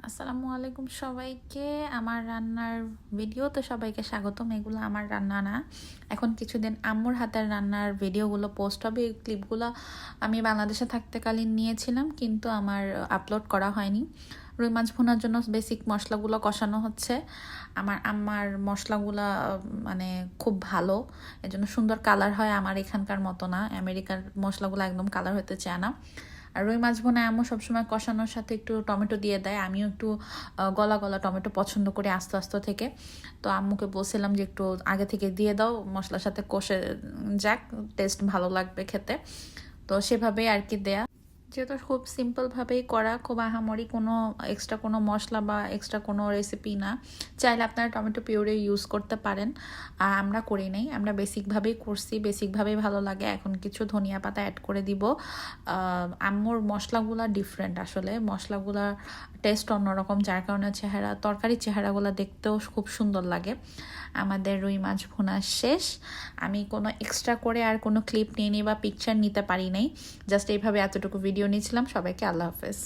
আসসালামু আলাইকুম সবাইকে। আমার রান্নার ভিডিওতে সবাইকে স্বাগতম। এগুলো আমার রান্না না, এখন কিছুদিন আম্মুর হাতের রান্নার ভিডিওগুলো পোস্ট হবে। এই ক্লিপগুলো আমি বাংলাদেশে থাকতেকালীন নিয়েছিলাম, কিন্তু আমার আপলোড করা হয়নি। রুই মাছ ভুনার জন্য বেসিক মশলাগুলো কষানো হচ্ছে। আমার আম্মার মশলাগুলো মানে খুব ভালো, এজন্য সুন্দর কালার হয়। আমার এখানকার মতো না, আমেরিকার মশলাগুলো একদম কালার হতে চায় না। আর রুই মাছ ভুনা আম্মু সবসময় কষানোর সাথে একটু টমেটো দিয়ে দেয়। আমিও একটু গলা গলা টমেটো পছন্দ করি আস্তে আস্তে থেকে। তো আম্মুকে বলছিলাম যে একটু আগে থেকে দিয়ে দাও, মশলার সাথে কষে যাক, টেস্ট ভালো লাগবে খেতে। তো সেভাবেই আর কি দেয়া, যেহেতু খুব সিম্পলভাবেই করা, খুব আহামরি কোনো এক্সট্রা কোনো মশলা বা এক্সট্রা কোনো রেসিপি না। চাইলে আপনারা টমেটো পিউরি ইউজ করতে পারেন, আর আমরা করি নাই, আমরা বেসিকভাবেই করছি, বেসিকভাবেই ভালো লাগে। এখন কিছু ধনিয়া পাতা অ্যাড করে দিব। আম্মুর মশলাগুলা ডিফারেন্ট, আসলে মশলাগুলার টেস্ট অন্যরকম, যার কারণে তরকারির চেহারাগুলো দেখতেও খুব সুন্দর লাগে। আমাদের রুই মাছ ভুনা শেষ। আমি কোনো এক্সট্রা করে আর কোনো ক্লিপ নিয়ে নিই বা পিকচার নিতে পারি নাই, জাস্ট এইভাবে এতটুকু ভিডিও নিয়েছিলাম। সবাইকে আল্লাহ হাফেজ।